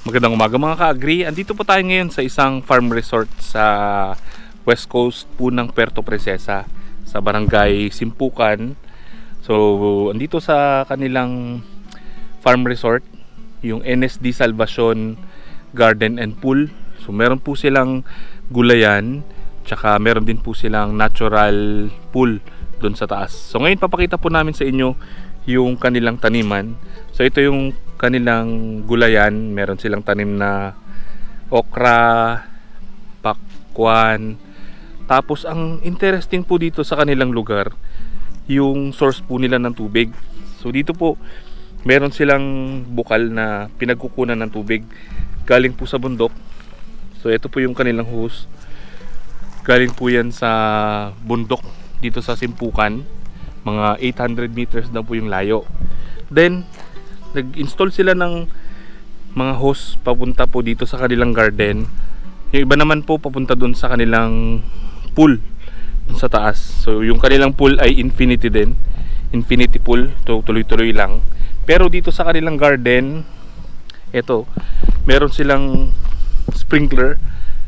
Magandang umaga mga ka-agri. Andito po tayo ngayon sa isang farm resort sa west coast po ng Puerto Princesa, sa barangay Simpukan. So, andito sa kanilang farm resort, yung NSD Salvacion Garden and Pool. So, meron po silang gulayan, tsaka meron din po silang natural pool doon sa taas. So, ngayon papakita po namin sa inyo yung kanilang taniman. So, ito yung kanilang gulayan. Meron silang tanim na okra, pakwan. Tapos ang interesting po dito sa kanilang lugar, yung source po nila ng tubig. So dito po meron silang bukal na pinagkukunan ng tubig galing po sa bundok. So ito po yung kanilang hose. Galing po yan sa bundok dito sa Simpukan. Mga 800 meters daw po yung layo. Then nag-install sila ng mga hose papunta po dito sa kanilang garden. Yung iba naman po papunta dun sa kanilang pool dun sa taas. So yung kanilang pool ay infinity din, infinity pool, so tuloy-tuloy lang. Pero dito sa kanilang garden, eto, meron silang sprinkler.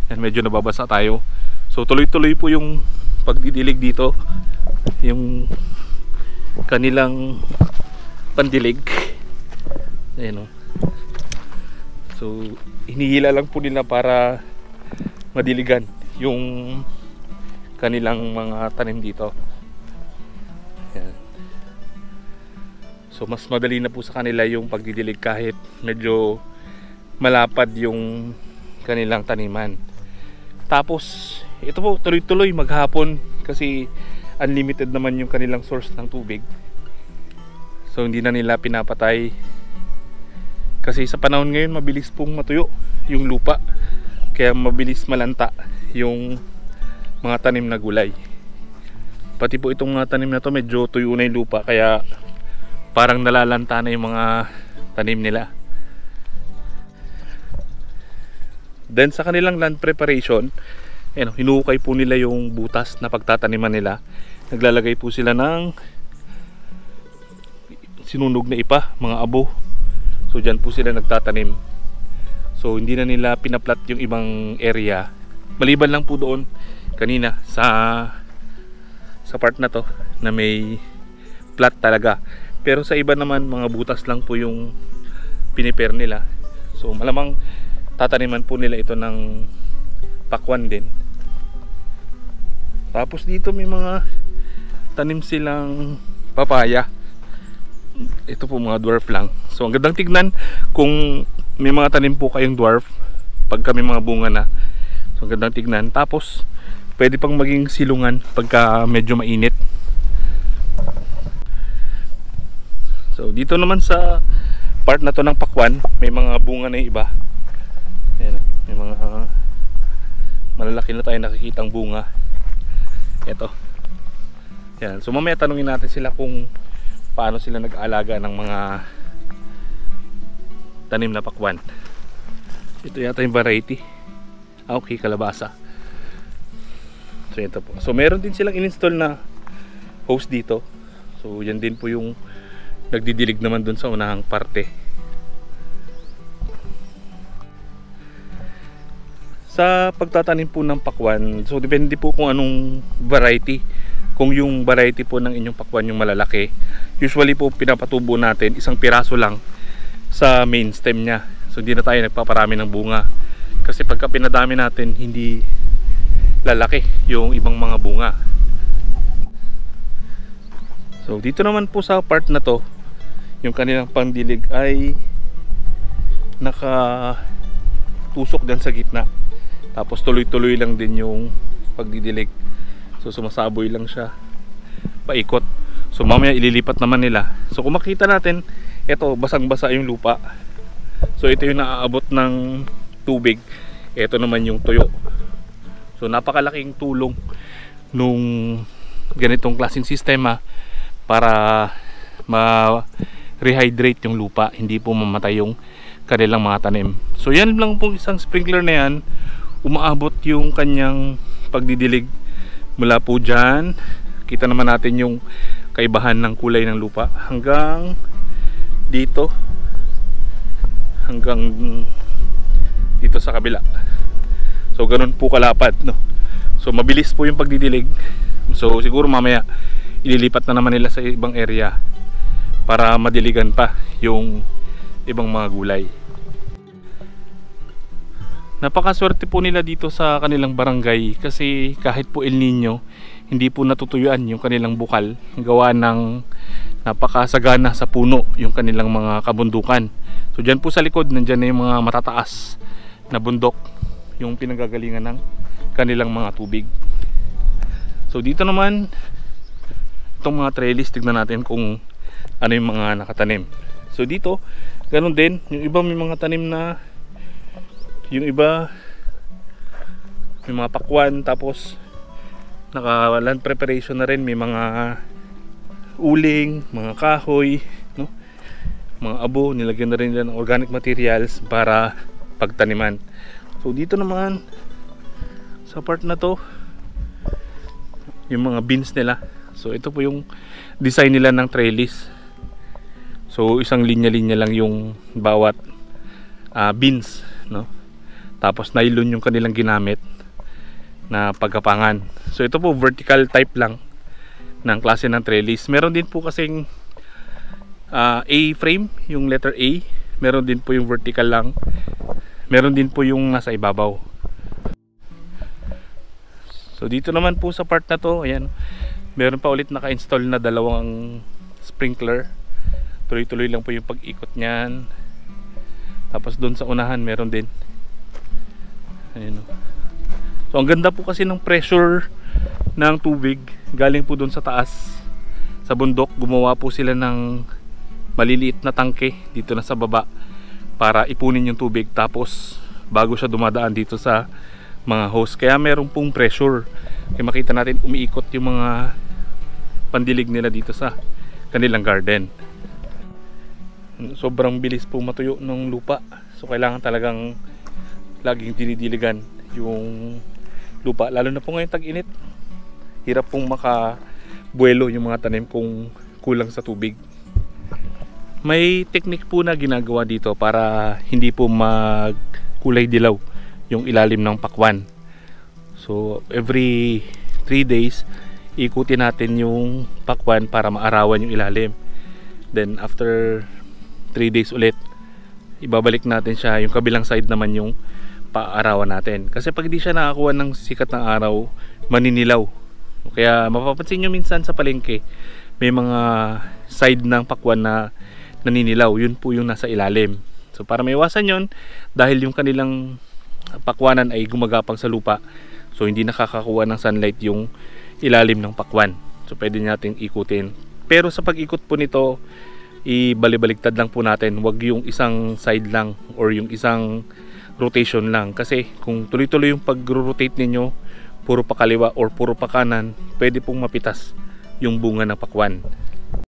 And medyo nababasa tayo. So tuloy-tuloy po yung pagdidilig dito, yung kanilang pandilig. Ayan o. So hinihila lang po nila para madiligan yung kanilang mga tanim dito. Ayan. So mas madali na po sa kanila yung pagdidilig kahit medyo malapad yung kanilang taniman. Tapos ito po tuloy-tuloy maghapon kasi unlimited naman yung kanilang source ng tubig. So hindi na nila pinapatay kasi sa panahon ngayon mabilis pong matuyo yung lupa, kaya mabilis malanta yung mga tanim na gulay. Pati po itong mga tanim na to medyo tuyo na yung lupa, kaya parang nalalanta na yung mga tanim nila. Then sa kanilang land preparation, hinukay po nila yung butas na pagtataniman nila. Naglalagay po sila ng sinunog na ipa, mga abo. So dyan po sila nagtatanim. So hindi na nila pinaplat yung ibang area. Maliban lang po doon kanina sa part na to na may plat talaga. Pero sa iba naman mga butas lang po yung piniper nila. So malamang tataniman po nila ito ng pakwan din. Tapos dito may mga tanim silang papaya. Ito po mga dwarf lang. So ang gandang tignan kung may mga tanim po kayong dwarf pagka may mga bunga na. So ang gandang tignan. Tapos pwede pang maging silungan pagka medyo mainit. So dito naman sa part na to ng pakwan, may mga bunga na yung iba. Ayan, may mga malalaki na tayo nakikitang bunga. Ito. Ayan. So mamaya tanungin natin sila kung paano sila nag-aalaga ng mga tanim na pakwan. Ito yata yung variety. Okay, kalabasa. So ito po. So meron din silang in-install na hose dito. So yan din po yung nagdidilig naman dun sa unahang parte. Sa pagtatanim po ng pakwan, so depende po kung anong variety. Kung yung variety po ng inyong pakwan yung malalaki, usually po pinapatubo natin isang piraso lang sa main stem nya. So hindi na tayo nagpaparami ng bunga, kasi pagka pinadami natin hindi lalaki yung ibang mga bunga. So dito naman po sa part na to, yung kanilang pandilig ay nakatusok dyan sa gitna. Tapos tuloy-tuloy lang din yung pagdidilig. So sumasaboy lang siya paikot. So mamaya ililipat naman nila. So kung makita natin, ito basang-basa yung lupa. So ito yung naaabot ng tubig. Ito naman yung tuyo. So napakalaking tulong nung ganitong klaseng sistema para ma-rehydrate yung lupa, hindi po mamatay yung kanilang mga tanim. So yan lang pong isang sprinkler na yan, umaabot yung kanyang pagdidilig mula po dyan. Kita naman natin yung kaibahan ng kulay ng lupa hanggang dito, hanggang dito sa kabila. So ganun po kalapad, no? So mabilis po yung pagdidilig. So siguro mamaya ililipat na naman nila sa ibang area para madiligan pa yung ibang mga gulay. Napakaswerte po nila dito sa kanilang barangay kasi kahit po El Nino, hindi po natutuyuan yung kanilang bukal, gawa ng napakasagana sa puno yung kanilang mga kabundukan. So dyan po sa likod, nandyan na yung mga matataas na bundok, yung pinanggagalingan ng kanilang mga tubig. So dito naman, itong mga trellis, tignan natin kung ano yung mga nakatanim. So dito, ganun din, yung iba may mga tanim na, yung iba may mga pakwan, tapos naka land preparation na rin, may mga uling, mga kahoy, no? Mga abo, nilagyan na rin nila ng organic materials para pagtaniman. So dito naman sa part na to, yung mga beans nila. So ito po yung design nila ng trellis. So isang linya-linya lang yung bawat beans, no? Tapos nylon yung kanilang ginamit na pagkapangan. So ito po vertical type lang ng klase ng trellis. Meron din po kasing A-frame, yung letter A. Meron din po yung vertical lang. Meron din po yung nasa ibabaw. So dito naman po sa part na to, ayan, meron pa ulit naka-install na dalawang sprinkler. Tuloy-tuloy lang po yung pag-ikot niyan. Tapos doon sa unahan meron din. Ayan. So ang ganda po kasi ng pressure ng tubig galing po doon sa taas sa bundok. Gumawa po sila ng maliliit na tangke dito na sa baba para ipunin yung tubig, tapos bago siya dumadaan dito sa mga hose. Kaya meron pong pressure. Kaya makita natin umiikot yung mga pandilig nila dito sa kanilang garden. Sobrang bilis po matuyo ng lupa. So kailangan talagang laging dinidiligan yung lupa, lalo na po ngayon tag-init. Hirap pong makabuelo yung mga tanim kung kulang sa tubig. May technique po na ginagawa dito para hindi po magkulay dilaw yung ilalim ng pakwan. So every 3 days ikutin natin yung pakwan para maarawan yung ilalim. Then after 3 days ulit, ibabalik natin siya, yung kabilang side naman yung paarawan natin. Kasi pag hindi siya nakakuha ng sikat ng araw, maninilaw. Kaya mapapansin nyo minsan sa palengke, may mga side ng pakwan na naninilaw. Yun po yung nasa ilalim. So para maiwasan yun, dahil yung kanilang pakwanan ay gumagapang sa lupa, so hindi nakakakuha ng sunlight yung ilalim ng pakwan. So pwede natin ikutin. Pero sa pag-ikot po nito, ibalibaligtad lang po natin. Wag yung isang side lang or yung isang rotation lang, kasi kung tuloy-tuloy yung pag-rotate ninyo, puro pa kaliwa or puro pa kanan, pwede pong mapitas yung bunga ng pakwan.